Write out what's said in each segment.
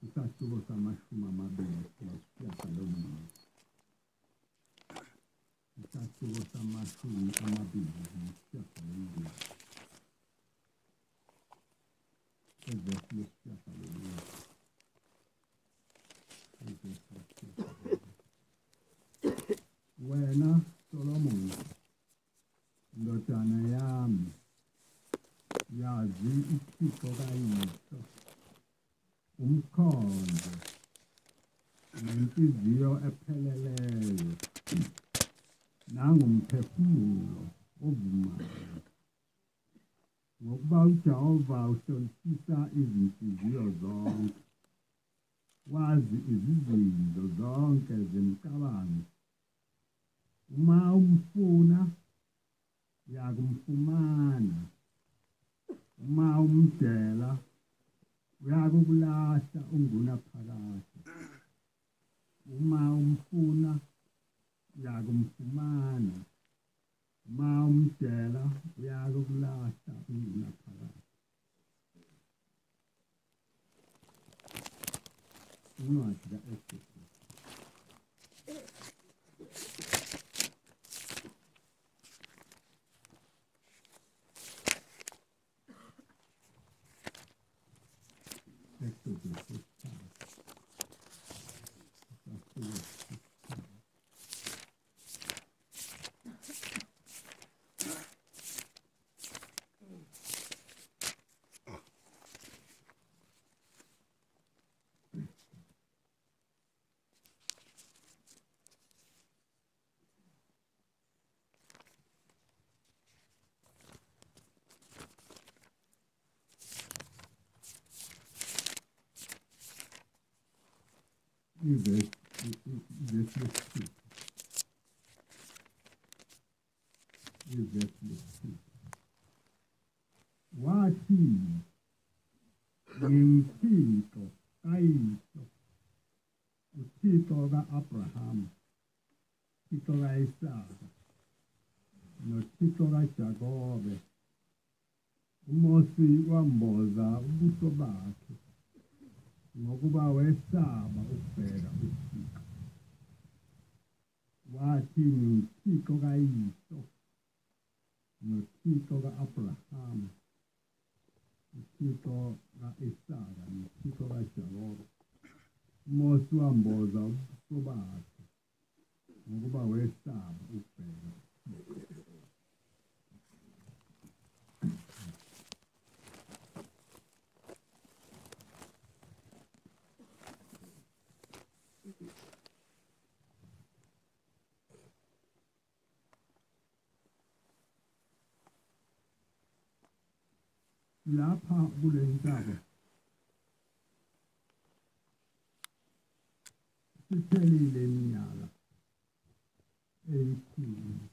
Isatulo samashumi amabili nesishiyagalombili. Isatulo samashumi amabili nesishiyagalombili. Evesi yesishiyagalombili. Wena Solomon, ndodana yami, yazi iThixo kayihlo, umkhonto nenhliziyo epheleleyo, nangumphefumulo ovumayo. Ngokuba uJehova uhlolisisa izinhliziyo zonke, wazi izizinzo zonke zemicabango. Uma umfuna, uyakumfumana. Uma umdela, uyakulahla ungunaphakade. Uma umfuna, uyakumfumana. Uma umdela, uyakulahla ungunaphakade. Incwadi ka-Eksodus. Wathi ngimthixo kayihlo, uThixo ka-Abrahama, uThixo ka-Isaka, noThixo kaJakobe. uMosi wamboza ubuso bakhe ngokuba wesaba ukubheka uThixo. Wathi ngimthixo kayihlo, noThixo ka-Abrahama, uThixo ka-Isaka, noThixo kaJakobe. uMosi wamboza ubuso bakhe ngokuba wesaba ukubheka uThixo. Lapha kule ntaba siphelile iminyaka eyikhulu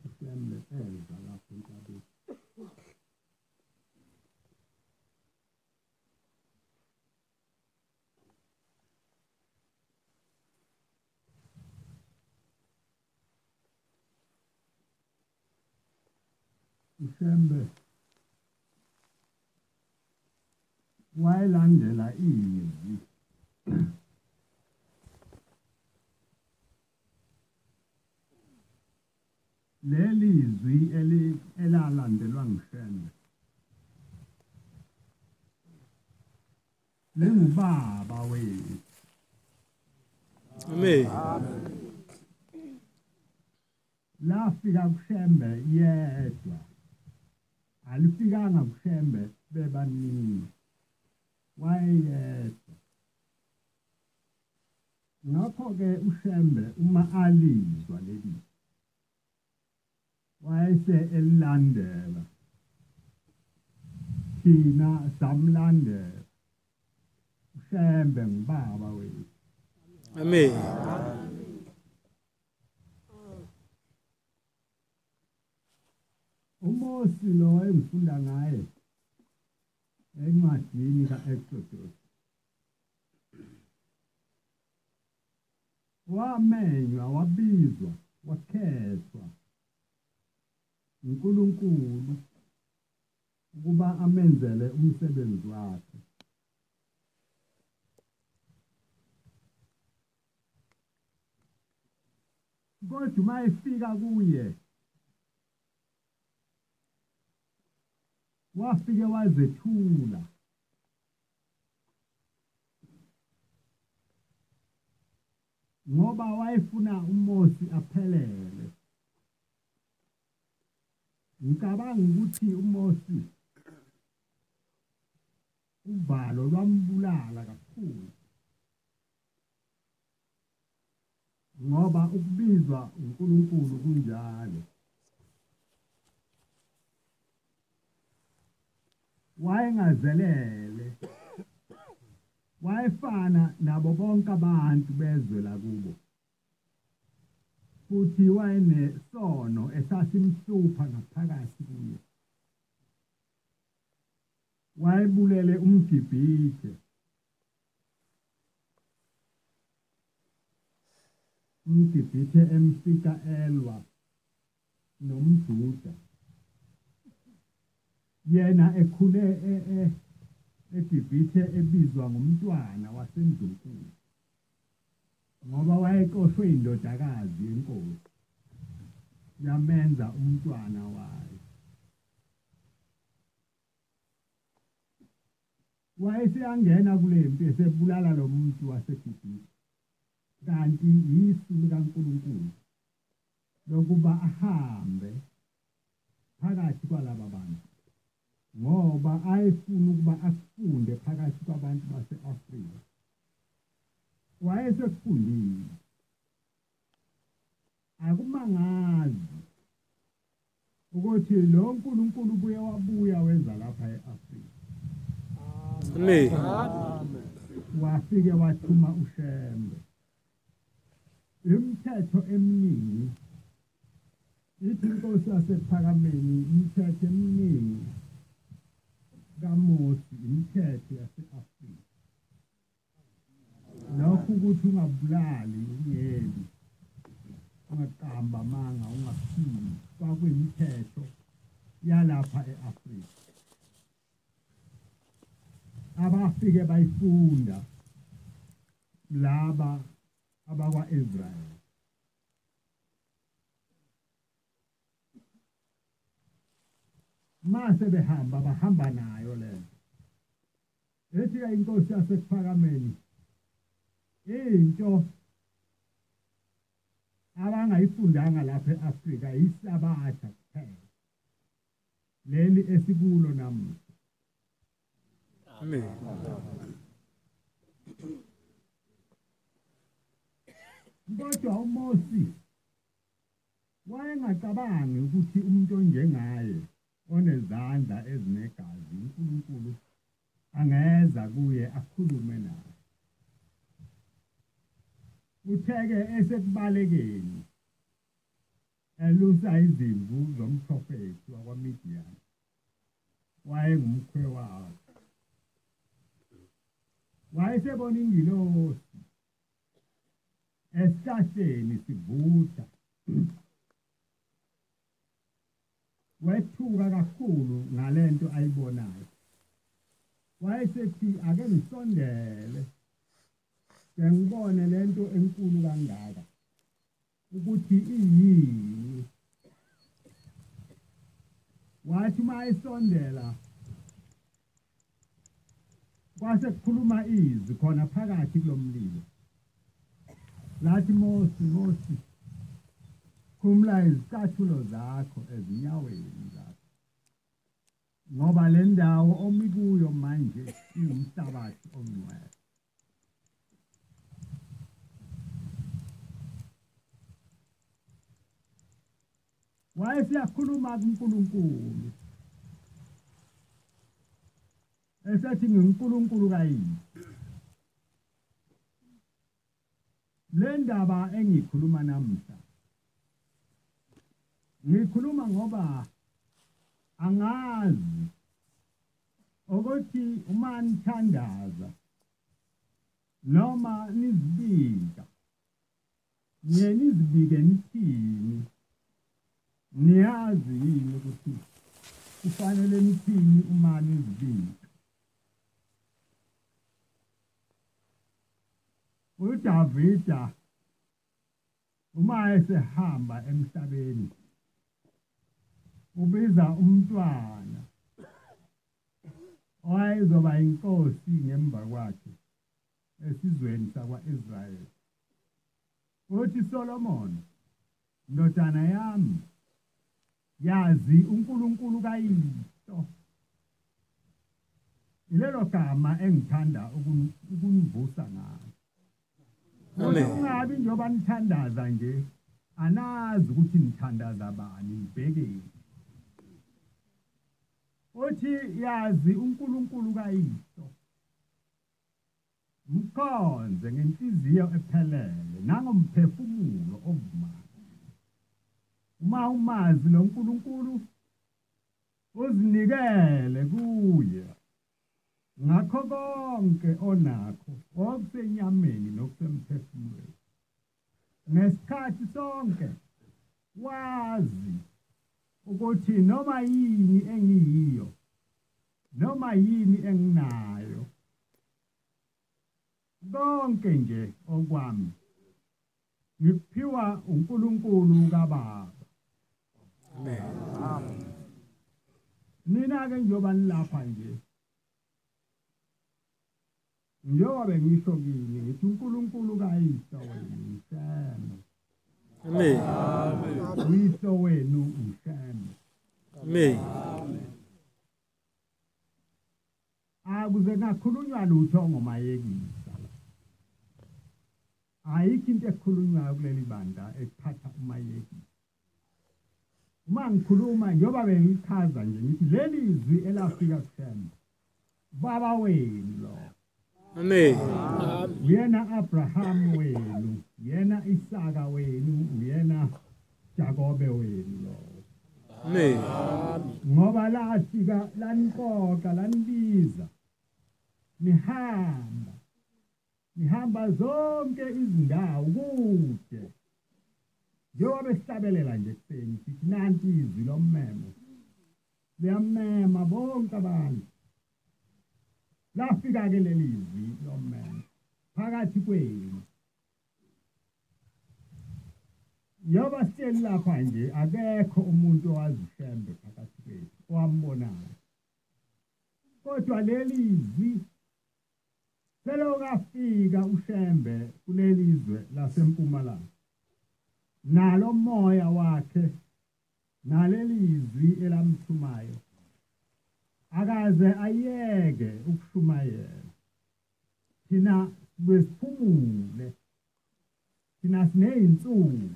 uSembe eza lapho entabeni. uSembe wayelandela izwi leli zwi elalandelwa nguSembe lingubaba wethu. Amen. Lafika kuSembe yedwa, alifikanga kuSembe bebaningi, wayeyedwa. Ngakho-ke uSembe uma alizwa leli wayese elilandela, thina samlandela. uSembe ngubaba wethu. Amen. uMosi lo engifunda ngaye encwadini ka-Eksodus wamenywa wabizwa wakhethwa uNkulunkulu ukuba amenzele umsebenzi wakhe. Kodwa uma efika kuye wafike wazethula ngoba wayefuna uMosi aphelele. Ngicabanga ukuthi uMosi uvalo lwambulala kakhulu ngoba ukubizwa uNkulunkulu kunjalo. Wayengazelele, wayefana nabo bonke abantu bezwe lakubo, futhi wayenesono esasimhlupha ngaphakathi kuye. Wayebulele umGibhithe, umGibhithe emfika elwa nomJuda, yena ekhule eGibhithe ebizwa ngomntwana wasendunkulu ngoba wayeqoshwe indodakazi yenkosi yamenza umntwana wayo. Wayeseyangena kule mpi esebulala lo muntu waseGibhithe, kanti yisu likaNkulunkulu lokuba ahambe phakathi kwalaba bantu ngoba ayefuna ukuba afunde phakathi kwabantu base-Afrika. Wayesekufundile, akumangazi ukuthi lo nkulunkulu wabuya wenza lapha e-Afrika. Amen. Wafike wathuma uShembe. Imithetho eminingi ithi inkosi yasePhakameni, imithetho eminingi kaMosi, imithetho yase-Afrika. Lokhu ukuthi ungabulali, ungeli, ungaqamba amanga, ungaphili, kwakuyimithetho yalapha e-Afrika. Abafike bayifunda laba abakwa-Israyeli. Mase bahamba nayo lento. Ethi inkosi yasePhakameni into abangayifundanga lapha e-Afrika yisabatha kuphela, leli esikulo namuhla. Amen. Kodwa uMosi wayengacabangi ukuthi umuntu onjengaye onezandla ezinegazi uNkulunkulu angeza kuye akhulume naye. Utheke esekubalekeni elusa izimvu zomprofethi wakwaMidiyani, wayengumkhwe wakhe. Wayesebona ingilosi esihlahleni sivutha. Wethuka kakhulu ngalento ayibonayo. Wayesethi ake ngisondele ngibone lento enkulu kangaka ukuthi iyini. Wathi mayisondela kwase kukhuluma izwi khona phakathi kulomlilo. Lathi Mosi, Mosi, khumula izicathulo zakho ezinyaweni zakho, ngoba le ndawo omi kuyo manje ingumhlabathi ongcwele. Wayesiyakhuluma kuNkulunkulu esethi ngiNkulunkulu kayini. Le ndaba engikhuluma namhla ngikhuluma ngoba angazi ukuthi uma nithandaza noma nizibika Yena izibike nithini. Niyazi yini ukuthi kufanele nithini uma nizibike? uDavida uma esehamba emhlabeni ubiza umntwana owayezoba inkosi ngemva kwakhe esizweni sakwa-Israyeli. Uthi Solomon, ndodana yami, yazi uNkulunkulu kayihlo. Ilelo gama engithanda ukunivusa ngalo. Ungabi njengoba nithandaza nje, anazi ukuthi nithandaza bani, nibhekeni. Uthi yazi uNkulunkulu kayihlo. Mkhonze ngenhliziyo ephelele nangomphefumulo ovumayo. Uma umazi lo Nkulunkulu uzinikele kuye ngakho konke onakho okusenyameni nokusemphefumulweni. Ngesikhathi sonke wazi ukuthi noma yini engiyiyo noma yini enginayo konke nje okwami ngiphiwa uNkulunkulu kaBaba. Amen. Mina ke njoba nilapha nje njengoba bengisho kini ngithi uNkulunkulu kayihlo wenu usheme. Amen. Uyihlo wenu usheme. Amen. Akuze ngakhulunywa lutho ngomayekisa. Ayikho into ekhulunywayo kuleli bandla ekuphatha umayekisa. Uma ngikhuluma njengoba bengichaza nje ngithi leli izwi elafika kusheme baba wenu lo. Amen. Uyena Abraham wenu, yena Isaka wenu, uyena Jakobe wenu lo. Amen. Ngoba lafika lanikoka lanibiza. Nihamba zonke izindawo kude. Njengoba besihlabelela nje kuseni sithi nanti izwi lommemo. Liyamema bonke abantu. Lafika ke leli izwi lommemo phakathi kwenu. Njengoba sihleli lapha nje akekho umuntu owazi ushembe phakathi kwethu owambonayo. Kodwa leli izwi selokafika ushembe kuleli izwe laseMpumalanga. Nalo moya wakhe naleli izwi elamthumayo akaze ayeke ukushumayela. Thina besiphumule, thina siney'nsuku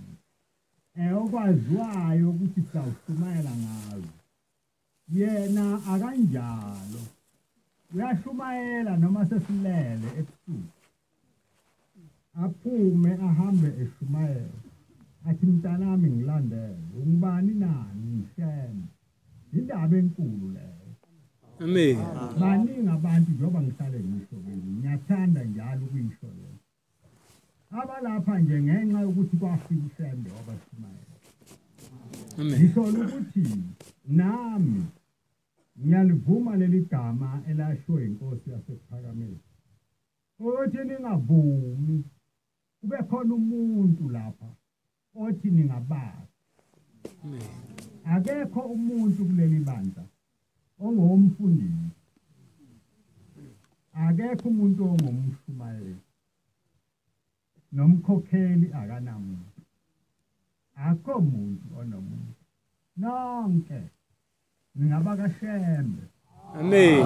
okwaziwayo ukuthi sawushumayela ngazo. Yena akanjalo, uyashumayela noma sesilele ebusuku. Aphume ahambe eshumayela. Athi mntanami ngilandele, ungubani nani ngisheme. Indaba enkulu leyo. Amen. Baningi abantu njengoba ngihlale ngisho kini, ngiyathanda njalo ukuyisho leyo. Abalapha nje ngenxa yokuthi kwafika ushembe wabashumayela. Amen. Ngisho ukuthi nami ngiyalivuma leli gama elashiwo inkosi yasePhakameni. Ukuthi ningavumi kube khona umuntu lapha othi ningabazi. Akekho umuntu kuleli bandla ongumfundisi. Akekho umuntu ongumshumayeli. Nomkhokheli akanamuntu. Akho umuntu onomuntu. Nonke ningabakashembe. Amen.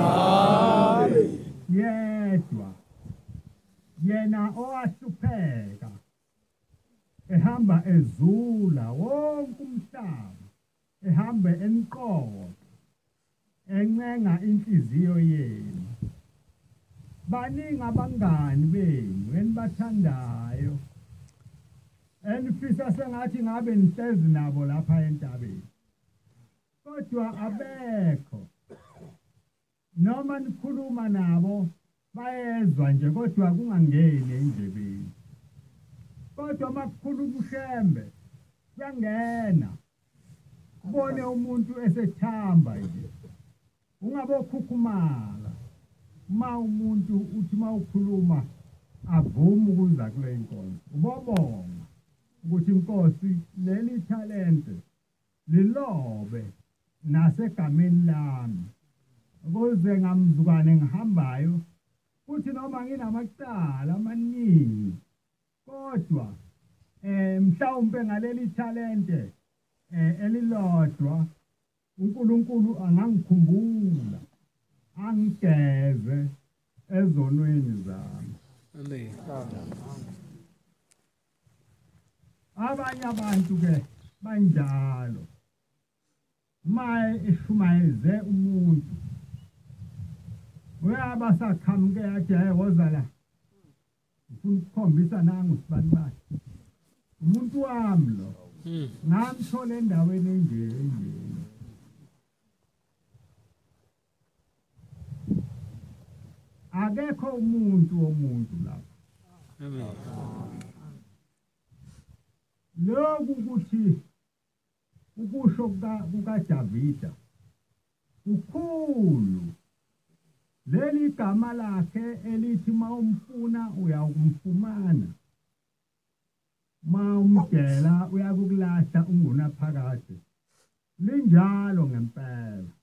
Yedwa yena owahlupheka ehamba ezula wonke umhlaba, ehamba emqoqo encenga inhliziyo yenu. Baningi abangani benu enibathandayo enifisa sengathi ngabe nihlezi nabo lapha entabeni, kodwa abekho. Noma nikhuluma nabo bayezwa nje kodwa kungangeni endlebeni. kodwa makukhulu ubushembe kuyangena ubone umuntu esethamba nje ungabokhukhumala ma umuntu uthi mawukhuluma avuma ukuza kule nkonzo ubobonga ukuthi inkosi leli talente lilobe nasegameni lami ukuze ngamzukwane ngihambayo futhi noma nginamacala amaningi kodwa mhlawumbe ngaleli talente elilodwa uNkulunkulu angangikhumbula angigeze ezonweni zami. Amen. Abanye abantu ke banjalo maye eshumayeze umuntu uyabasakhamuke athi hayi woza la ufuna ukukhombisa nangu sibani bakhe umuntu wami lo ngamthola endaweni enje akekho umuntu lapha. Amen. Lokhu kuthi ukusho kukaDavida ukhulu leli gama lakhe elithi mawumfuna uyakumfumana mawumdela uyakukulahla ungunaphakade linjalo ngempela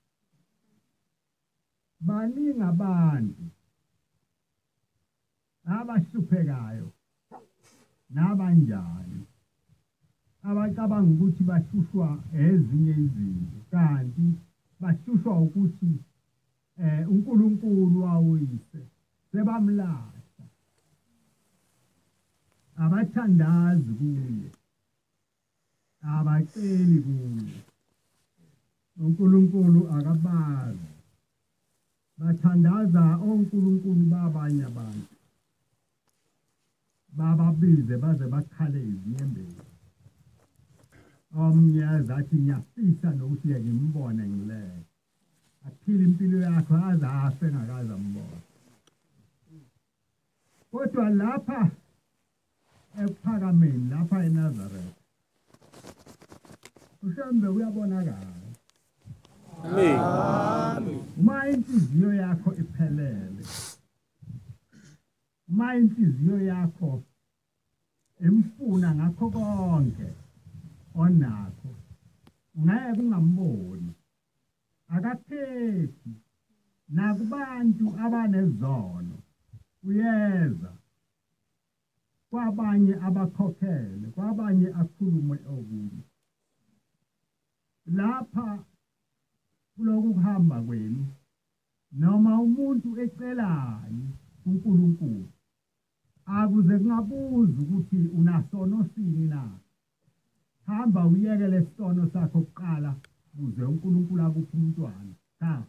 baningi abantu abahluphekayo nabanjani abacabanga ukuthi bahlushwa ezinye izinto kanti bahlushwa ukuthi uNkulunkulu wawuyise sebamlahla abathandazi kuye abaceli kuye uNkulunkulu akabazi bathandaza onkulunkulu babanye abantu bababize baze bakhale izinyembezi omnye azathi ngiyafisa nokuthi ngimbone ngilele aphila impilo yakhe aze afe engakaze ambone kodwa lapha ephakameni lapha eNazaretha ushembe uyabonakala. Amen. Uma inhliziyo yakho iphelele uma inhliziyo yakho emfuna ngakho konke onakho ngeke ungamboni akakhethi nakubantu abanezono uyeza kwabanye abakhokhele kwabanye akhulume okunye lapha kuloku kuhamba kwenu noma umuntu ecelayo uNkulunkulu akuze kungabuza ukuthi unasono sini na hamba uyekele isono sakho kuqala ukuze uNkulunkulu akuphe umntwana cha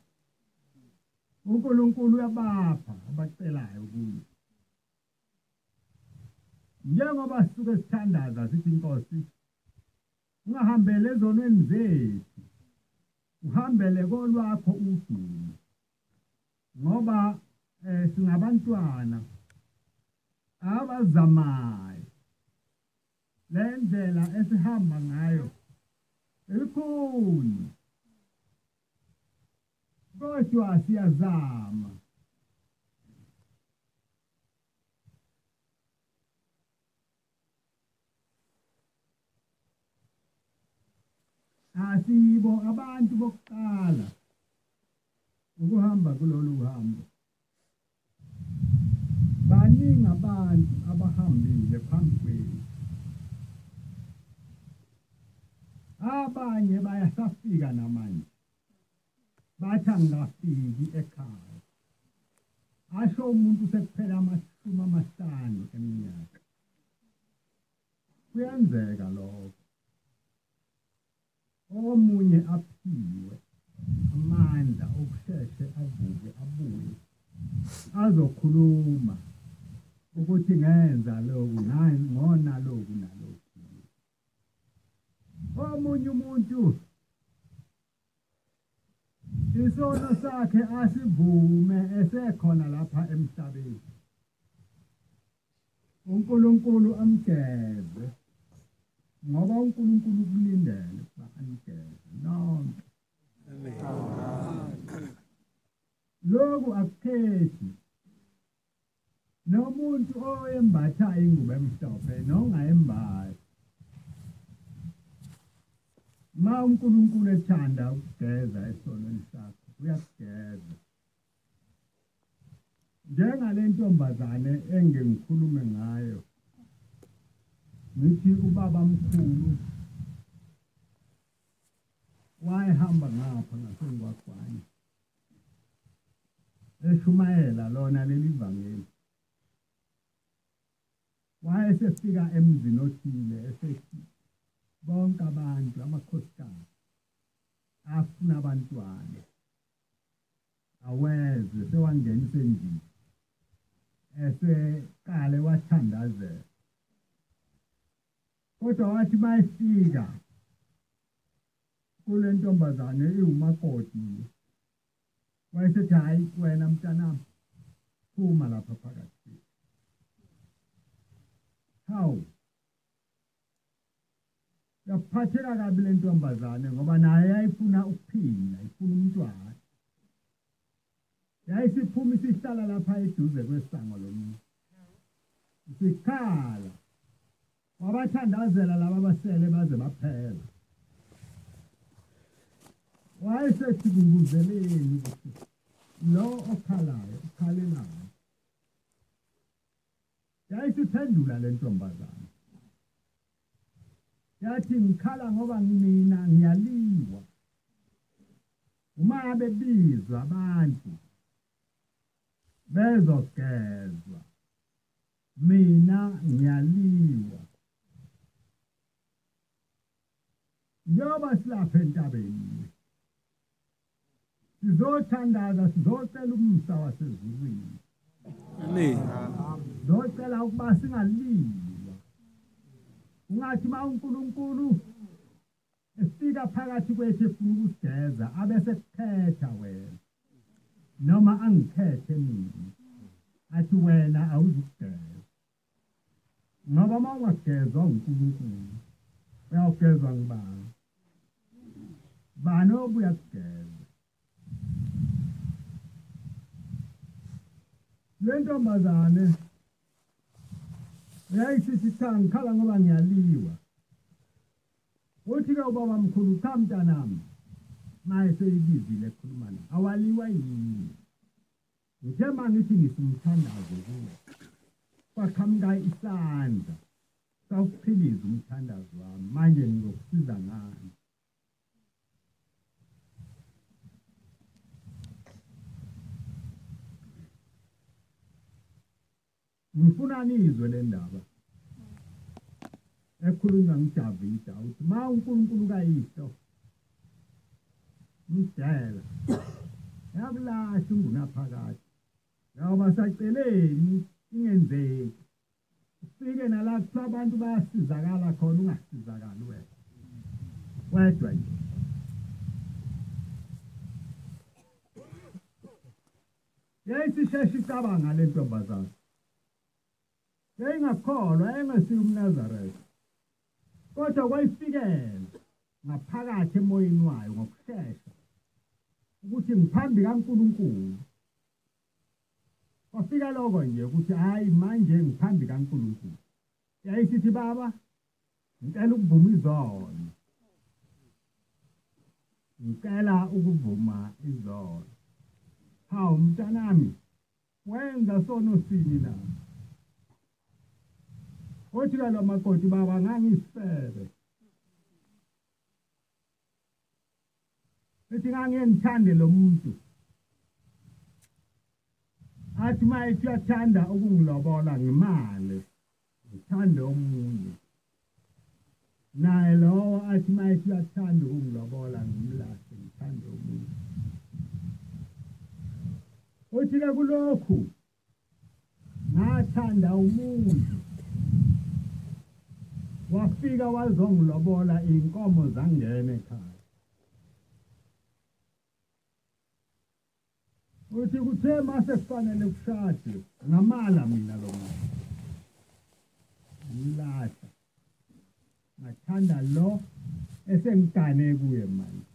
uNkulunkulu uyabapha abacelayo kuye njengoba sisuke sithandaza sithi inkosi ungahambele ezonweni zethu uhambele kolwakho udumo ngoba singabantwana abazamayo lendlela esihamba ngayo elikhuni kodwa siyazama asibo abantu bokuqala ukuhamba kulolu hambo baningi abantu abahambile phambi kwethu abanye bayasafika namanje bathi angafiki ekhaya asho umuntu sekuphela 50 eminyaka kuyenzeka lokho omunye aphiwe amandla okusheshe avuke abuye azokhuluma ukuthi ngenza lokhu ngona lokhu nalokhu omunye umuntu isono sakhe asivume esekhona lapha emhlabeni uNkulunkulu amgeze ngoba uNkulunkulu kulindele ukuba amgeze nonke. Amen. Lokhu akukhethi nomuntu oyembatha ingubo emhlophe nongayembathi. Ma uNkulunkulu ethanda ukugeza esonweni sakho uyakugeza. Njengale ntombazane engikhulume ngayo ngithi ubaba mkhulu wayehamba ngapha ngasengwaqwane eshumayela lona leli vangeli. Wayesefika emzini othile esethi bonke abantu amakhosikazi afuna abantwana aweze sewangenisa endlini eseqale wathandazela. Kodwa wathi mayefika kule ntombazane iwumakoti wayesethi hayi wena mntanami phuma lapha phakathi. Hawu yaphatheka kabi le ntombazane ngoba naye yayifuna ukuphila, ifuna umntwana. Yayisiphuma isihlala lapha eduze kwesango lomuntu. Isikhala wabathandazela laba basele baze baphela. Wayesethi kubuzeleni ukuthi lo okhalayo ukhalelayo. Yayisiphendula le ntombazane. Yathi ngikhala ngoba mina ngiyaliwa. Uma bebizwa abantu bezogezwa mina ngiyaliwa. Njengoba silapha entabeni sizothandaza, sizocela umsa wasezulwini. Amen. Sizocela ukuba singaliwa. Ungathi ma uNkulunkulu efika phakathi kwethu efuna ukusigeza abese kukhetha wena noma angikhethe mina athi wena awuzukugeza. Ngoba ma ungagezwa uNkulunkulu uyawugezwa ngibani? Bani obuya kugeza? Le ntombazane yayisithi cha ngikhala ngoba ngiyaliwa. Uthi ke ubaba mkhulu cha mntanami maye seyibizile ekhuluma naye awaliwa yini? Ngithe mangithi ngisumthandazo kuwe kwaqhamuka isandla sawuphiliza umthandazo wami manje ngizokusiza ngani? Ngifuna nizwe le ndaba ekhulunywa nguDavida uthi ma uNkulunkulu kayihlo mdela yakulahla ungunaphakade ngoba saceleni ingenzeki ufike nalapho abantu bayasizakala khona ungasizakali wena wedwa nje. Yayisisheshe icabanga le ntombazane. Yayingakholwa yayingesiyo umNazaretha. Kodwa kwayifikela ngaphakathi emoyeni wayo ngokushesha ukuthi ngiphambi kaNkulunkulu. Kwafika lokho nje ukuthi hayi manje ngiphambi kaNkulunkulu. Yayisithi baba ngicela ukuvuma izono. Ngicela ukuvuma izono. Hawu mntanami wenza sono sini la? Othi la makoti baba ngangisifebe. Ethi ngangiyithande lo muntu. Athi mayithi uyathanda ukungilobola ngemali. Ngithande omunye. Naye lo athi mayithi uyathanda ukungilobola ngimlahle ngithande omunye. Uthi ke kulokhu ngathanda umuntu. Wafika wazongilobola inkomo zangena ekhaya. Uthi kuthe mase kufanele kushade ngamala mina lo muntu. ngilahla ngathanda lo esengigane kuye manje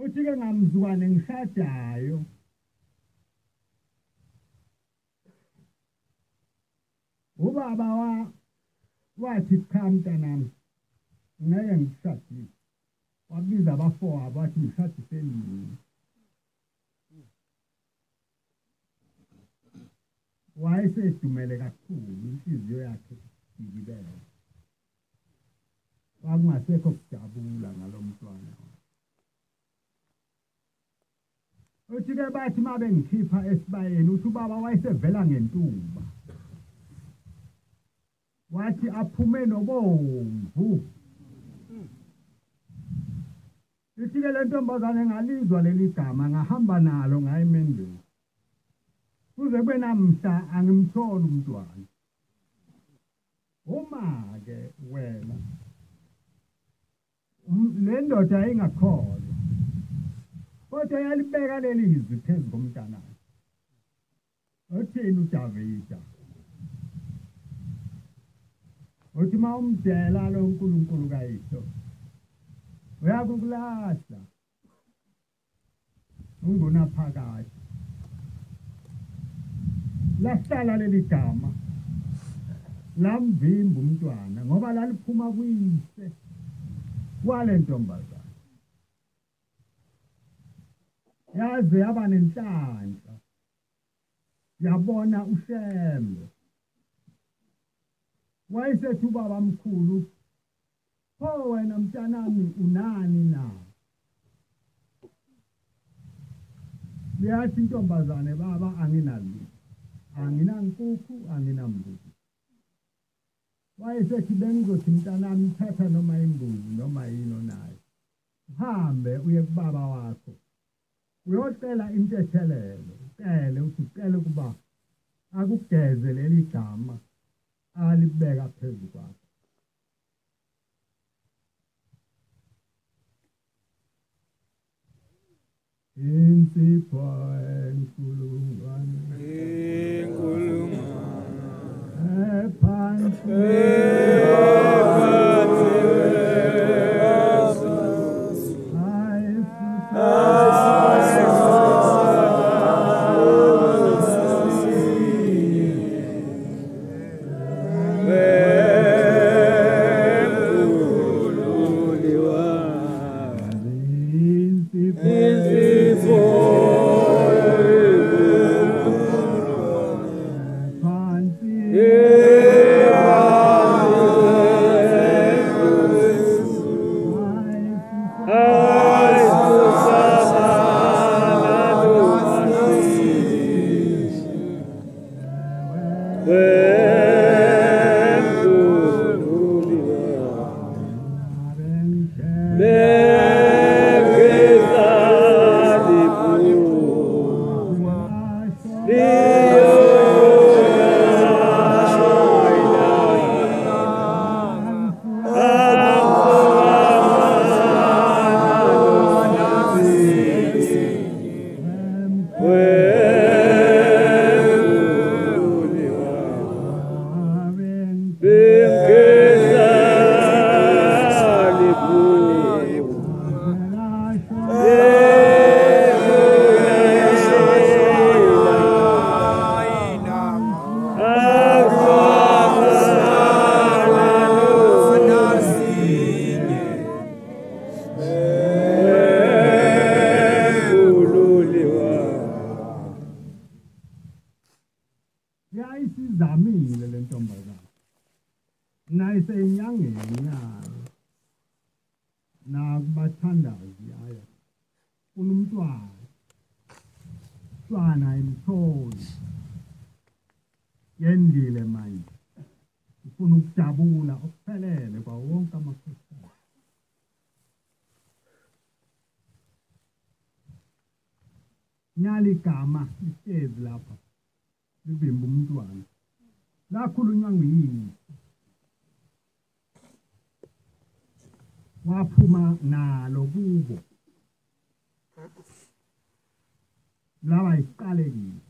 uthi-ke ngamzukwane ngishadayo ubaba wathi cha mntanami ngeke ngikushadise wabiza abafowabo wathi ngishadise nini wayesedumele kakhulu inhliziyo yakhe ikibele wakungasekho kujabula ngalomntwana uthi-ke bathi uma bengikhipha esibayeni uthi ubaba wayesevela ngentuba wathi aphume nobomvu ithi-ke le ntombazane ngalizwa leli gama ngahamba nalo ngaye emendweni kuze kube namhla angimtholi umntwana uma-ke wena le ndoda yayingakholwa kodwa yalibeka leli zwi phezu komntanayo uthini uDavida uthi uma umdela lo uNkulunkulu kayihlo uyakukulahla ungona phakathi lahlala leli gama lamvimba umntwana ngoba laliphuma kuyise wale ntombazana yaze yaba nenhlanhla yabona uShembe wayesethi ubaba mkhulu pho wena mntanami unani na liyathi intombazane baba anginalo anginankukhu anginambuzi wayesethi bengizothi mntanami thatha noma imbuzi noma yini onayo uhambe uye kubaba wakho uyocela intethelelo ucele kuba akugeze leli gama alibeka phezu kwakho insipho enkulungwane yayisizamile le ntombazana nayisenyangeni yayo nakubathandazi yayo umntwana imtholi yendile manje ufuna ukujabula okuphelele kwa wonke amakhosana nyaligama lihlezi lapha libimba umntwana lakhulunywa nguyini waphuma nalo kubo laba iqalekile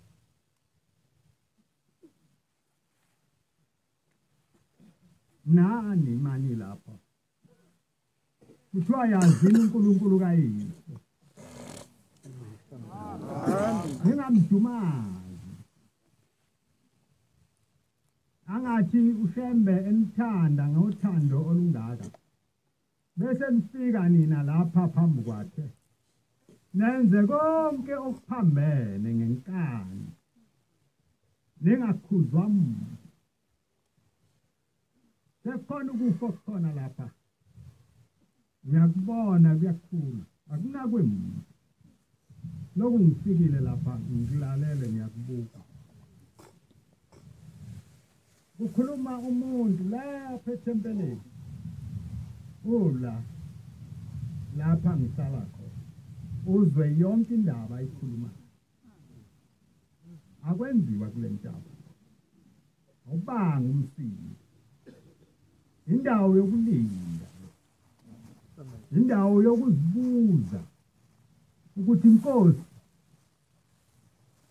nani mani lapha kuthiwa yazini uNkulunkulu kayise ngingamdumazi angathi ushembe enithanda ngothando olungaka bese nifika nina lapha phambi kwakhe nenze konke okuphambene ngenkani ningakhuzwa muntu sekhona ukufa khona lapha ngiyakubona kuyakhula akunakwe muntu lokhu ngifikile lapha ngilalele ngiyakubuka kukhuluma umuntu lapha ethempeleni lapha ngihlala khona uzwe yonke indaba ayikhulumayo akwenziwa kule ntaba awubanga umsini indawo yokulinda indawo yokuzibuza ukuthi inkosi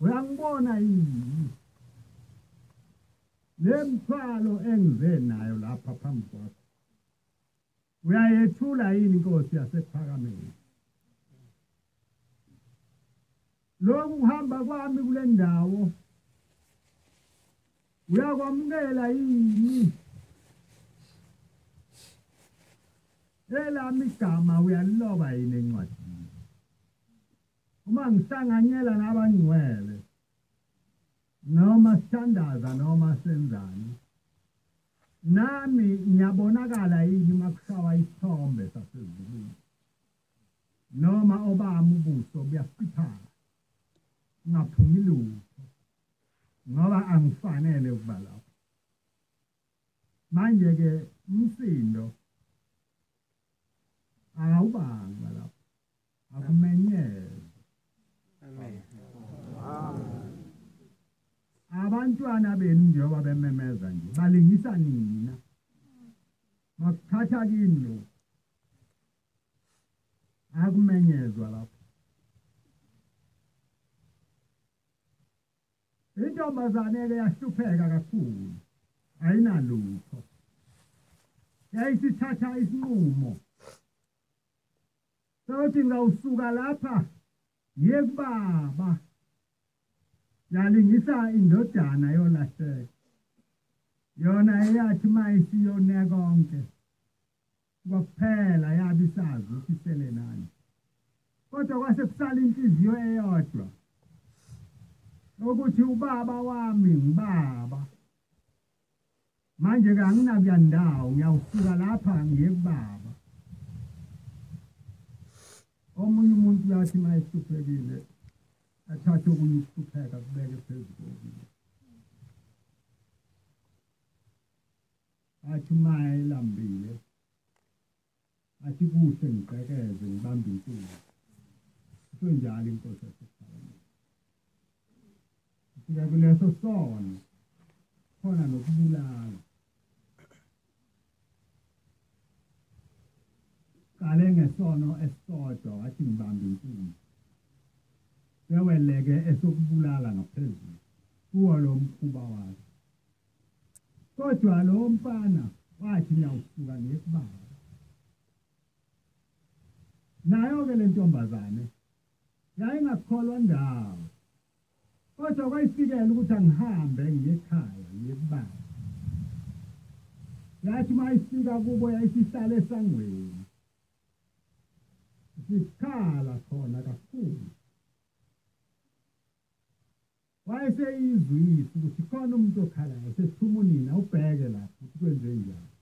uyangibona yini lemthwalo engize nayo lapha phambi kwakho uyayethula yini inkosi yasephakameni lokhu uhamba kwami kule ndawo uyakwamukela yini elami igama uyaliloba yini encwadini uma ngihlanganyela nabangcwele noma sithandaza noma senzani nami ngiyabonakala yini makushawa isithombe sasezulwini noma obami ubuso buyasiphala ngaphumi lutho ngoba angifanele ukuba lapho manje ke umsindo awubanga lapho akumenyele abantwana benu njengoba bememeza nje balingisa nina makuthatha kini lo akumenyezwa lapho intombazane ke yahlupheka kakhulu ayinalutho yayisithatha isinqumo sokuthi ngawusuka lapha ngiye kubaba yalingisa indodana yolahleka yona eyathi mayisiyone konke kwaphela yabisazi ukuthi sele nani kodwa kwase kusala inhliziyo eyodwa ukuthi ubaba wami ngibaba manje ke anginakuya ndawo ngiyawusuka lapha ngiye kubaba omunye umuntu yathi mayihluphekile athathe okunye ukuhlupheka kubeke phezulu kokuyena athi mayilambile athi kuhle ngiqekeze ngibambe inkulu kunjalo inkosi yasephakameni sika kuleso sono khona nokubulala kale ngesono esisodwa wathi ngibambe inkulu seweleke esokubulala ngaphezulu kuwo lo mkhuba wakhe kodwa lo mfana wathi ngiyawusuka ngekubaba nayo ke le ntombazane yayingakholwa ndawo kodwa kwayifikela ukuthi angihambe ngiye ekhaya ngiye kubaba yathi mayifika kubo yayisihlala esangweni sikhala khona kakhulu wayeseyizwisa ukuthi khona umuntu okhalayo sesithuma unina ubheke lapho ukuthi kwenze njani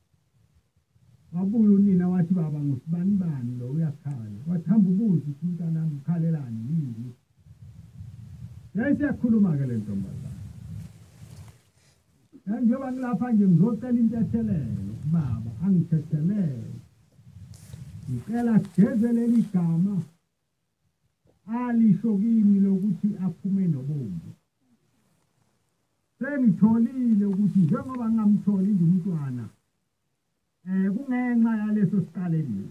wabuya unina wathi baba ngusibani bani lo uyakhala wathamba ubuza ukuthi umntanami ukhalelani yini yayisakhuluma ke le ntombazane njengoba ngilapha nje ngizocela intethelelo baba angithethelele ngicela sigezelele igama alisho kimi lokuthi aphume nobomvu sengitholile ukuthi njengoba ngamtholi nje umntwana kungenxa yaleso siqaleni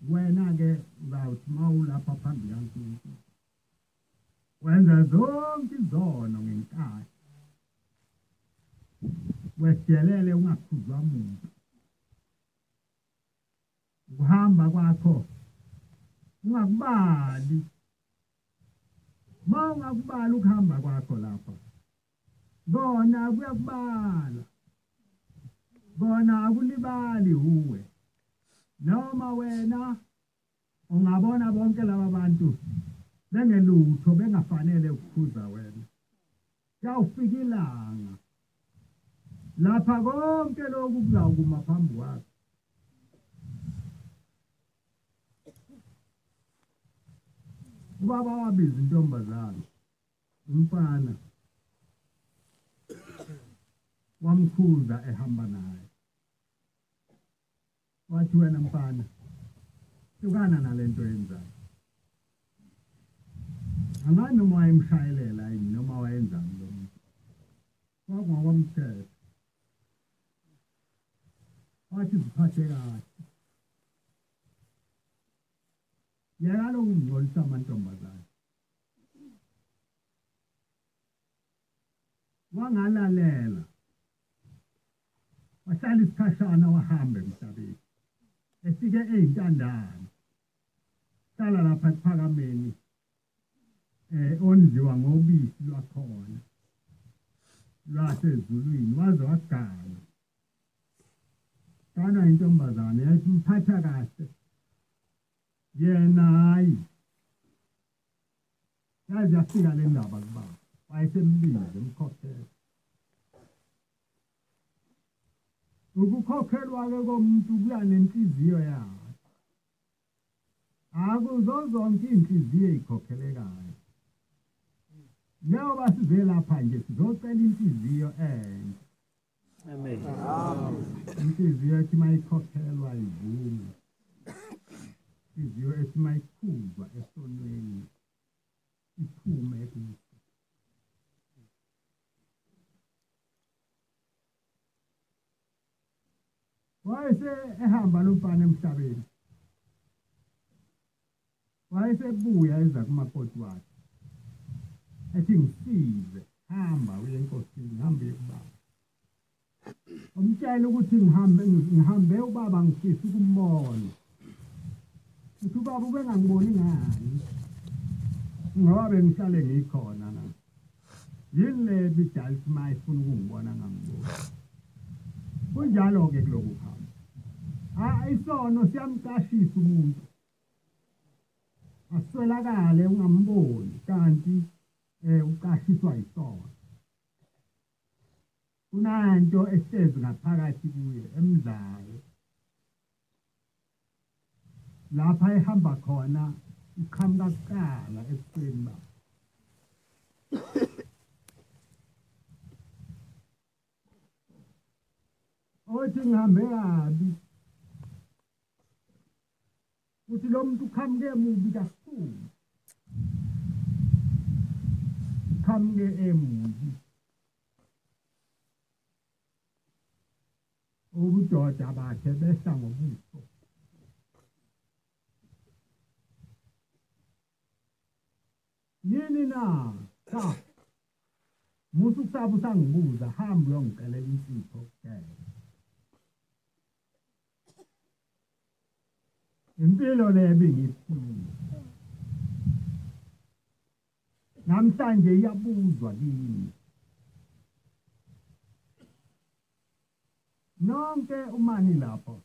wena ke uzawuthi mawulapha phambi kaNkulunkulu wenza zonke izono ngenkathi wedelele ungakhuzwa muntu ukuhamba kwakho ungakubali ungakubali ukuhamba kwakho lapha bona kuyakubala bona akulibali uwe noma wena ungabona bonke laba bantu bengelutho bengafanele ukukhuza wena kuyawufika ilanga lapha konke lokhu kuzawukuma phambi kwakho ubaba wabiza intombazana umfana wamkhuza ehamba naye wathi wena mfana hlukana nalento yenzayo angani noma wayemshayelela yini noma wayenzani lo muntu kwakungokomthetho wathi ziphathe kahle yena lo ungcolisa amantombazane wangalalela wahlala isikhashana wahamba emhlabeni efike eyintandane hlala lapha ephakameni onziwa ngobisi lwakhona lwasezulwini waze wagana kana intombazane yathi mphatha kahle yena hayi yaze yafika le ndaba kuba wayesembize emkhokhela ukukhokhelwa-ke komuntu kuya nenhliziyo yakhe akuzo zonke iy'nhliziyo ey'khokhelekayo njengoba size lapha nje sizocela inhliziyo enhle Amen. inhliziyo ethi mayikhokhelwa ivume inhliziyo ethi mayikhuzwa esonweni iphume kuso wayese ehamba lo mfana emhlabeni wayesebuya eza kumakoti wakhe ethi ngisize hamba uye enkosini hambe kubaba umtshela ukuthi ngihambe ubaba ngifisa ukumbona uthi ubaba ubengangiboni ngani ngoba bengihlale ngikhona na yini le bidala uma ifuna ukungibona ngangibona kunjalo-ke kuloku hamba isono siyamqashisa umuntu aswelakale ungamboni kanti uqashiswa isono kunanto ehlezi ngaphakathi kuye emdlayo lapha ehamba khona iqhamuka kuqala ebusweni bakhe othi ngihambe kabi uthi lo muntu uqhamuke mubi kakhulu uqhamuke emubi ubudoda bakhe behla ngobuso yini na cha musu kusaba usangibuza hamba uyongikelela insipho kuphela impilo le bengiyiphila namhlanje iyabuzwa kimi nonke umani lapho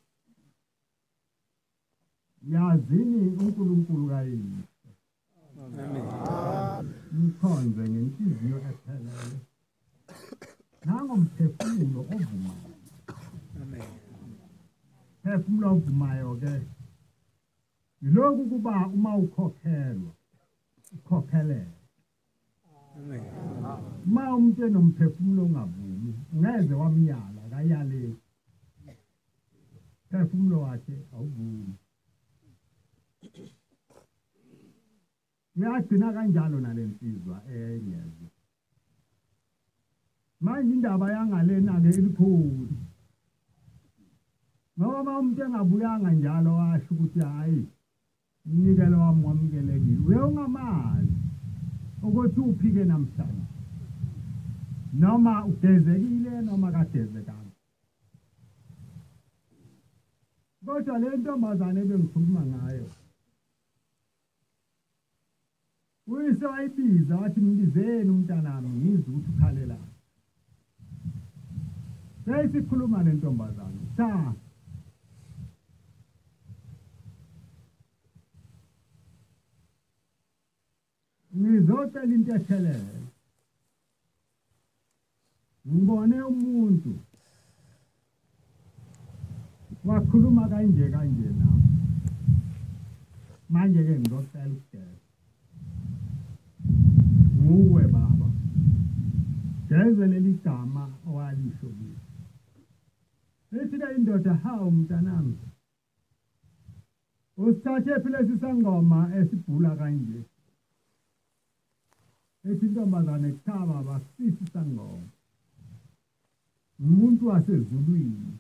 yazini uNkulunkulu kayini mkhonze ngenhliziyo ephelele nangomphefumulo ovumayo phefumulo ovumayo-ke yilokhu kuba uma ukhokhelwa ukhokhelele uma umuntu enomphefumulo ongavumi ungeze wamyala akayaleki phefumulo wakhe awuvumi uyagcina kanjalo nalensizwa engezwe manje indaba yangalena-ke ilikhulu ngoba umuntu engabuyanga njalo washo ukuthi hhayi umnikelo wami wamukelekile uye ungamazi ukuthi uphike namhlanje noma ugezekile noma kagezekanga kodwa le ntombazane bengikhuluma ngayo uyise wayibiza wathi mbizeni umntanami ngizwe ukuthi ukhalelani sesikhuluma le ntombazane cha ngizocela into ethelele ngibone umuntu wakhuluma kanje nami manje ke ngizocela ukugeza nguwe baba geze leli gama owalisho kimi ethi ke indoda hawu mntanami usithathe phela sisangoma esibhula kanje ethi intombazane cha baba sisi sangoma umuntu wasezulwini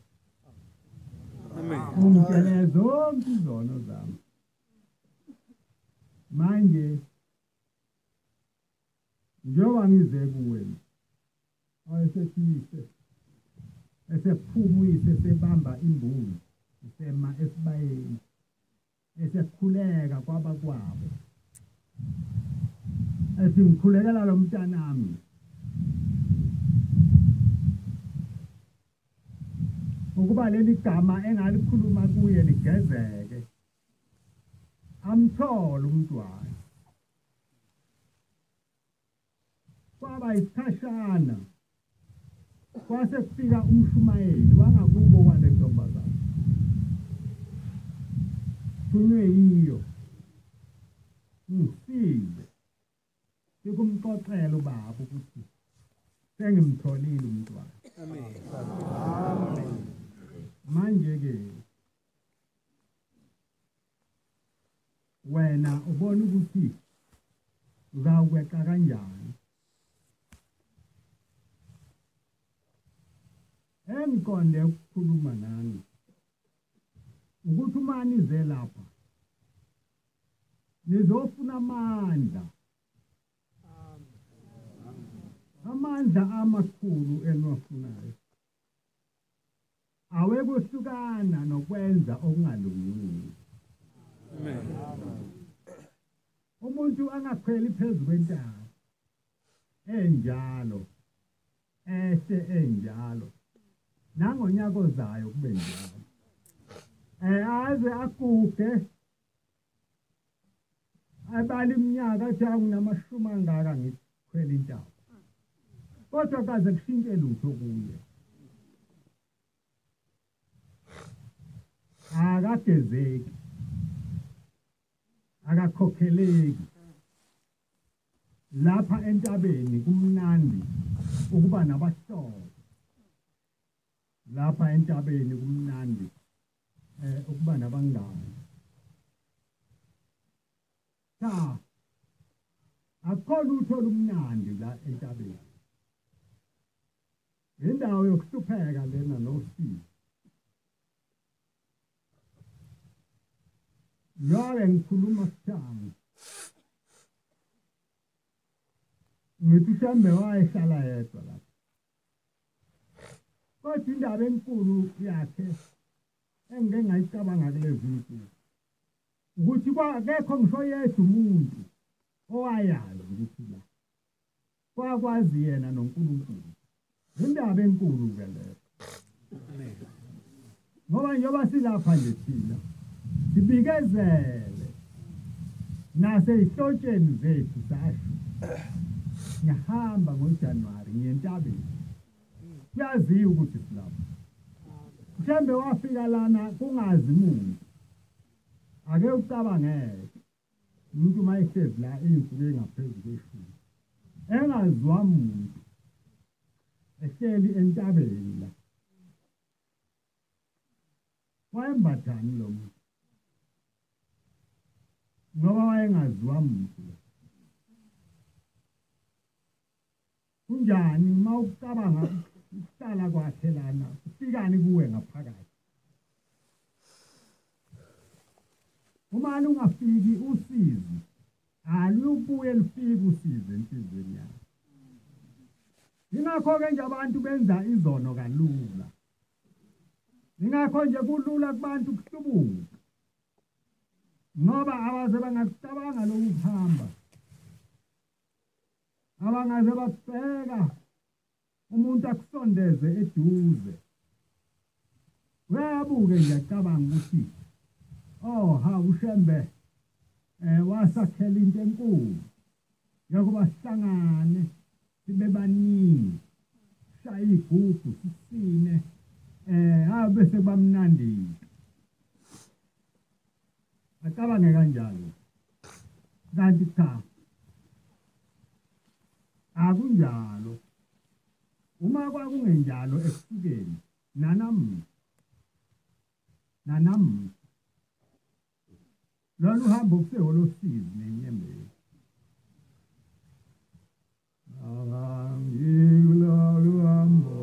Amen. ungitshele zonke izono zami manje njengoba ngize kuwe ayesethise esephuma uyise sebamba imbulu sema esibayeni esekhuleka kwabakwabo ethi ngikhulekela lo mntanami ukuba leli gama engalikhuluma kuye ligezeke amthole umntwana kwaba isikhashana kwase kufika umshumayeli wangakubo kwale ntombazana thunywe yiyo ngisize sikumxoxela ubaba ukuthi sengimtholile umntwana Amen. manje ke wena ubona ukuthi uzawukweqa kanjani engiqonde ukukhuluma nani ukuthi uma nize lapha nizofuna amandla amakhulu eniwafunayo awekuhlukana nokwenza okungalungile Amen. umuntu angakhweli phezulu kwentaba enjalo enjalo nangonyaka ozayo kube njalo aze aguge abali iminyaka athi anginamashumi angaka ngikhwela intaba kodwa kaze kushintshe lutho kuye akagezeki akakhokheleki lapha entabeni kumnandi ukuba nabahlobo lapha entabeni kumnandi ukuba nabangani cha akho lutho lumnandi la entabeni indawo yokuhlupheka lena nosisi Yare ngikhuluma sithami ngithi Shambe wayehlala yedwa lapha kodwa indaba enkulu yakhe engike ngayicabanga kule viki ukuthi akekho ngisho yedwa umuntu owayazi ukuthi la kwakwazi yena noNkulunkulu indaba enkulu ke leyo ngoba njengoba silapha nje thina sibikezele nasezihlotsheni zethu zasho ngihamba ngoJanuwari ngiyentabeni kuyaziwa ukuthi silapha mhlambe wafika lana kungazi umuntu ake ucabangeke umuntu mayehlezi la izinsuku engaphezulu kweshumi engazwa umuntu ehleli entabeni la wayembathani lo muntu ngoba wayengaziwa umuntu kunjani mawucabanga ukuhlala kwakhe lana ufikani kuwe ngaphakathi uma ungafiki usizi lubuye lifike usize enhlizweni yakho. Ingakho-ke nje abantu benza izono kalula. Ingakho nje kulula kubantu kuhlubuka. Ngoba abaze bangakucabanga lokhu kuhamba. Abangaze bakubheka umuntu akusondeze eduze. Uyabuke nje acabanga ukuthi uShembe wasakhela into enkulu yokuba sihlangane sibe baningi shaya igubhu sisine bese bamnandi acabange kanjalo kanti cha akunjalo uma kwakungenjalo ekusukeni nanam lolu hambo kuseholosizi nenyembezi ngilolu hambo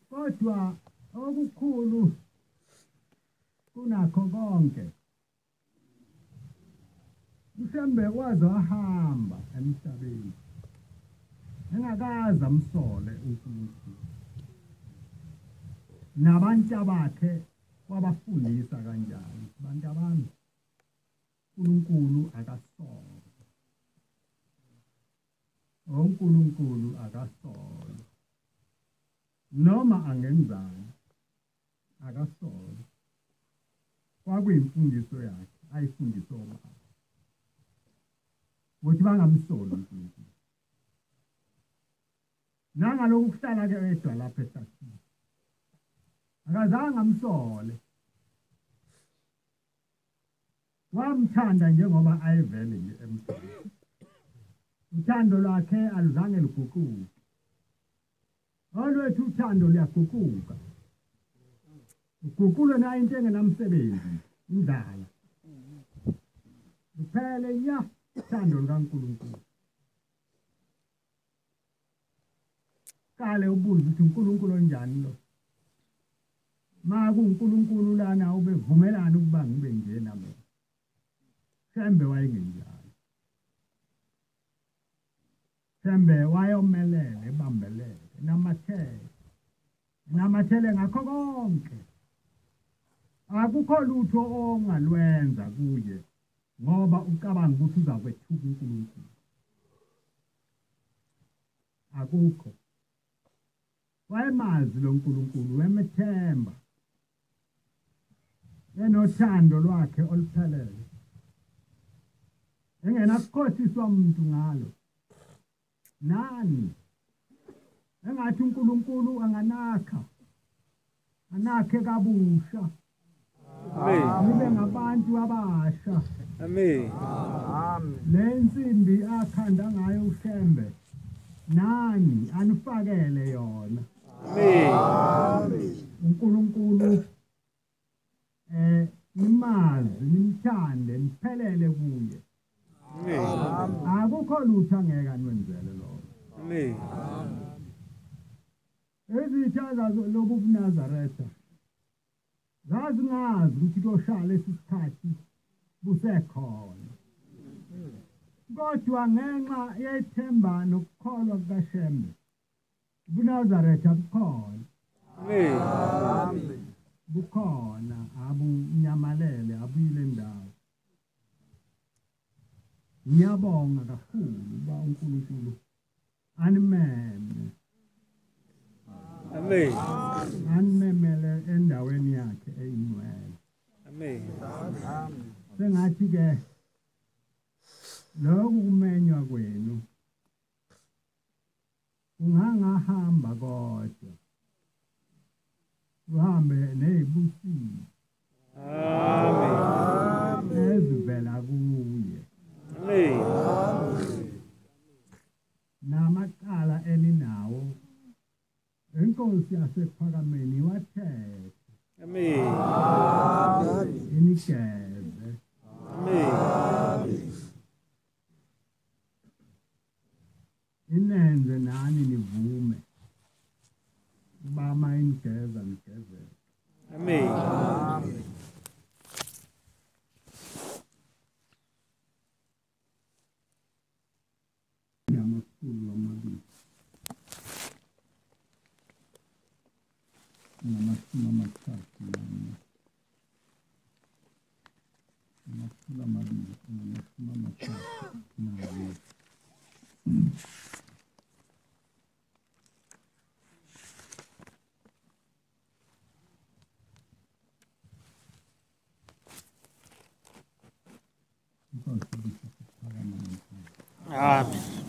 Kodwa okukhulu kunakho konke uShembe waze wahamba emhlabeni engakaze amsole uNkulunkulu nabantu bakhe wabafundisa kanjani bantu bami uNkulunkulu akasola uNkulunkulu akasola noma angenzani akasola kwakuyimfundiso yakhe ayifundiswa ubaba ukuthi bangamsoli uNkulunkulu nangaloku kuhlala ke edwa lapha ehlathini akazange amsole wamthanda njengoba ayevele nje emhlabeni uthando lwakhe aluzange luguquke olwethu uthando luyaguquka uguqulo nayo into engenamsebenzi indlala kuphele nya uthando lukaNkulunkulu kale ubuze ukuthi uNkulunkulu onjani lo makuNkulunkulu lana ubevumelana ukuba ngibe nje nabo Shembe wayengenjalo Shembe wayomelele ebambelele namathele ngakho konke akukho lutho ongalwenza kuye ngoba ucabanga ukuthi uzakwethuka uNkulunkulu akukho wayemazi lo uNkulunkulu wemethemba enothando lwakhe oluphelele engenakukhohliswa umuntu ngalo nani engathi uNkulunkulu anakhe kabusha nibe ngabantu abasha Amen. lensimbi akhanda ngayo uShembe nani anifakele yona Amen. uNkulunkulu nimazi nimthande niphelele kuye Amen. akukho lutho angeke anwenzele lokho Amen. ezithaza lobu buNazaretha zazingazi ukuthi kuyoshala lesikhathi busekhona kodwa ngenxa yethemba nokukholwa kukaShembe buNazaretha bukhona Amen. bukhona abunyamalele abuyile ndawo. Ngiyabonga kakhulu ba uNkulunkulu animeme Amen. animemele endaweni yakhe eyingcwele. Amen. Sengathi ke lokhu kumenywa kwenu ungangahamba kodwa uhambe nezibusiso Amen. ezivela kuye Amen. namacala eninawo inkosi yasephakameni wathethe Amen. inigeze Amen. inenze nani nivume bama inigeza nigezele. Amen. Ngamakhulu amabili namashumi amathathu nane amakhulu amabili namashumi amathathu nane. Inkosi isiphakama namhlanje. Amen.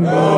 Oh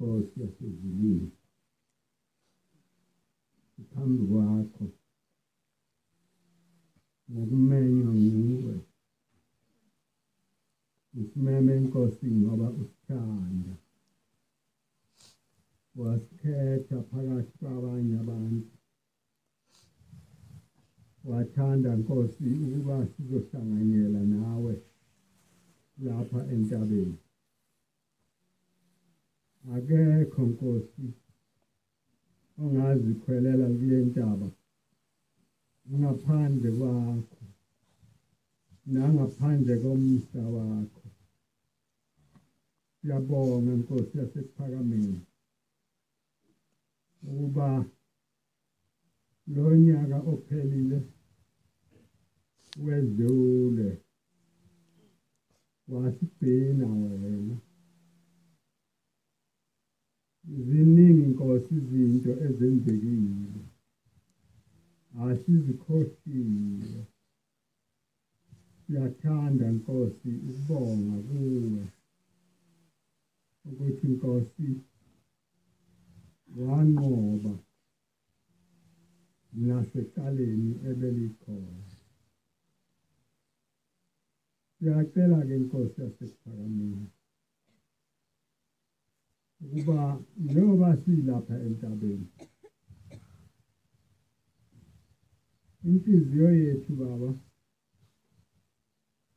Nkosi yasezulwini, phambi kwakho ngokumenywa nguwe usimeme Nkosi ngoba usithanda wasikhetha phakathi kwabanye abantu wathanda Nkosi ukuba sizohlanganyela nawe lapha entabeni. Akekho Nkosi ongazikhwelela kule ntaba ngaphandle kwakho nangaphandle komsa wakho. Siyabonga Nkosi yasePhakameni ukuba lo nyaka ophelile wedlule wasigcina wena. Ziningi Nkosi izinto ezenzekile, asizikhohliwe. Siyathanda Nkosi ukubonga kuwe ukuthi Nkosi wanqoba nasekuqaleni ebelikhona. Siyacela-ke Nkosi yasePhakameni ukuba njengoba silapha entabeni, inhliziyo yethu Baba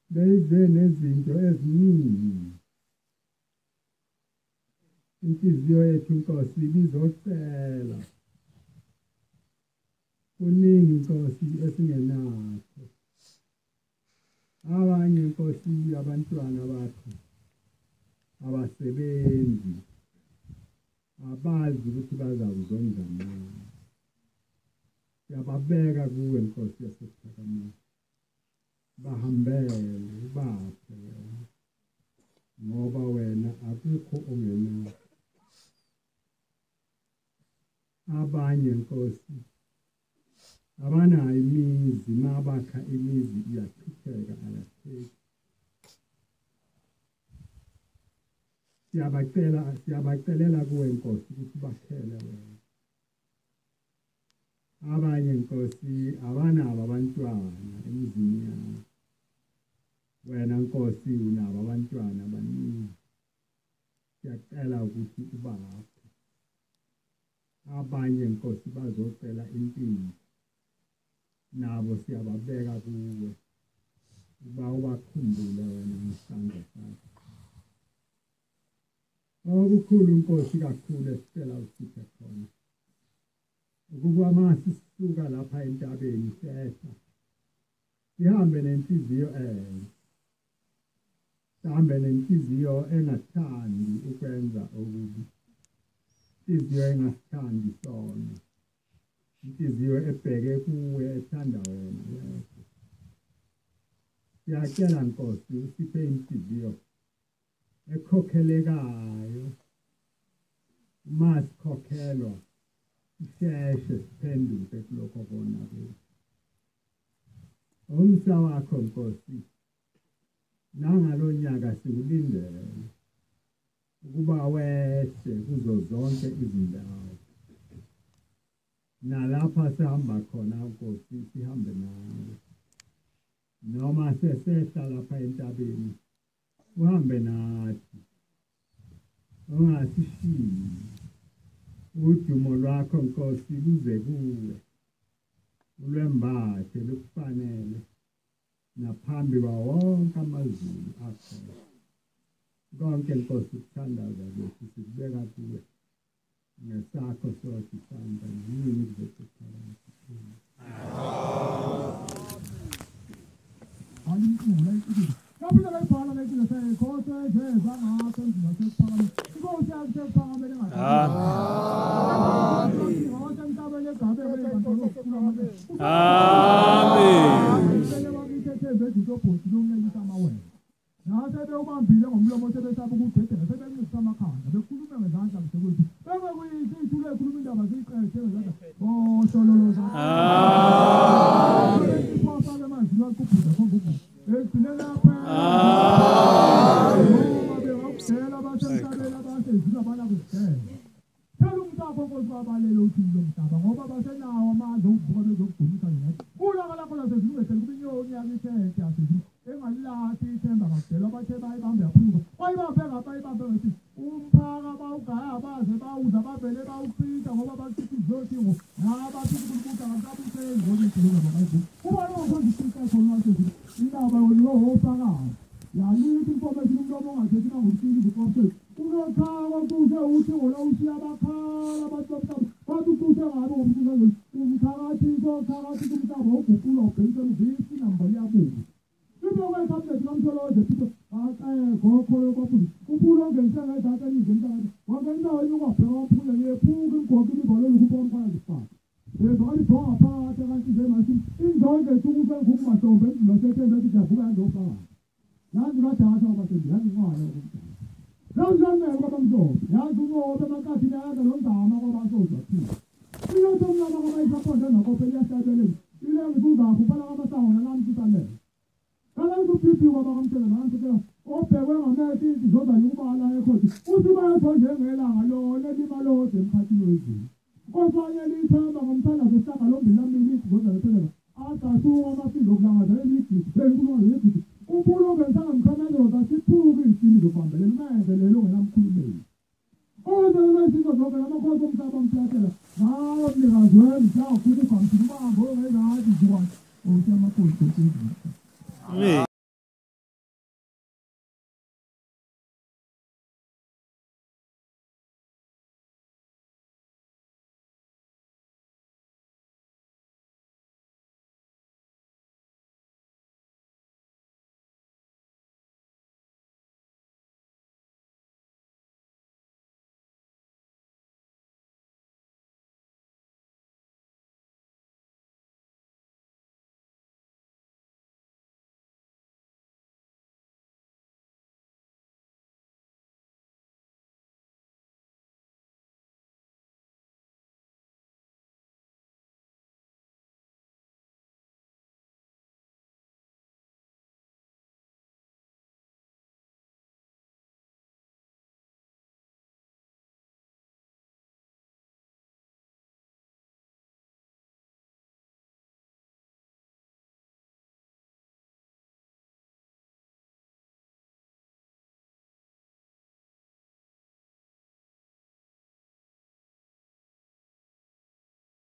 beyize nezinto eziningi. Inhliziyo yethu Nkosi bizocela kuningi Nkosi esingenakho. Abanye Nkosi abantwana bakho abasebenzi abazi ukuthi bazakuzondla nani. Siyababeka kuwe Nkosi yasePhakameni, bahambele ubaphe wena ngoba wena akukho ongenakho. Abanye Nkosi abanayo imizi, mabakha imizi iyachitheka ayatheki. Siyabacelela kuwe Nkosi ukuthi bakhele wena. Abanye Nkosi abanabo abantwana emizini yabo, wena Nkosi unabo abantwana abaningi. Siyacela ukuthi ubaphe. Abanye Nkosi bazocela impilo, nabo siyababeka kuwe uba ubakhumbule wena ngesandla sakho. Okukhulu Nkosi kakhulu esicela usiphe khona ukuba masisuka lapha entabeni sehla sihambe nenhliziyo sihambe nenhliziyo engathandi ukwenza okubi, inhliziyo engasithandi sona, inhliziyo ebheke kuwe ethanda wena wedwa. Siyacela Nkosi usiphe inhliziyo ekhokhelekayo, masikhokhelwa sisheshe siphenduke kulokho kona kwethu. Umsa wakho Nkosi nangalo nyaka sikulindele ukuba wehle kuzo zonke izindawo, nalapha sihamba khona Nkosi sihambe nawe. Noma sesehla lapha entabeni uhambe nathi, ungasishiyi. Udumo lwakho Nkosi luze kuwe, ulwembathe lukufanele naphambi kwawo wonke amazulu akhona. Konke Nkosi ukuthandaza kwethu sikubeka kuwe ngesakho sothi isandla nini kuzokuthanda. abathe bayibambe yaphuma bayibambe ngabayibambe ngathi umphaka bawugaya baze bawuza bavele bawuchitha ngoba bachithi izothingo nabachithi kulikuta ngakabusenzi ngokuyidinga bakayithi kuba nokhonza isiqa khona wasethi indaba yohofakazi yalithi information umlomo ongathethi nangokuthini ngokopseti unokhawa kuse uthi ngola ushiya bakhala abatsoptamo bathi kuse ngabe ngomthunzazeli umthakathi sothakathi kumhlaba ogupula ubhekisela uvisi namba liyabuka ibokwe ikhabhinethi kamtholoze phito gokholo kwaphuli uphula ongenisa ngedata eningemntakathi wangendaweni ukwabheka waphule ngephuka imgoka imivalelo kupha umphakathi sifaka ezakali bhonga phakathi kanti nje manje indonke sukusengumahlombe endlula sethembe ethi siyavuka yandofakazi yazi kadata wabasendi yazi ngwala okumdala Ramzaneko kwabamhlophe yazi unqobe emakhathini ayaza nongama kwabasoza phila ilethe umncama kwabayisaphoda nakophe liyahlabeleni ilengi suzakho ufana kwamasango nanamsisalele kaloku ubhibhi kwabakamthela nansikela obhekwe ngamehlo izizozane ukubala ekhodi uthi bayatho njengelanga lona limalode emkhathini wezulu osanyela ithemba ngomthandazo esihlangalombili izizozane phelela agasuka amafindo okulangaza eligidi enkulumo yegidi umphulo ongenisanga mkhameloda siphuke izisini zokubambelela umenzelelo ongenamkhulumeli ozenesizo zonke namakhosi omhlaba amhlathela ngayo mnikazi wemhlaba kukugamsini ubambo ongezathi zikwakhe osemakhosi Amen.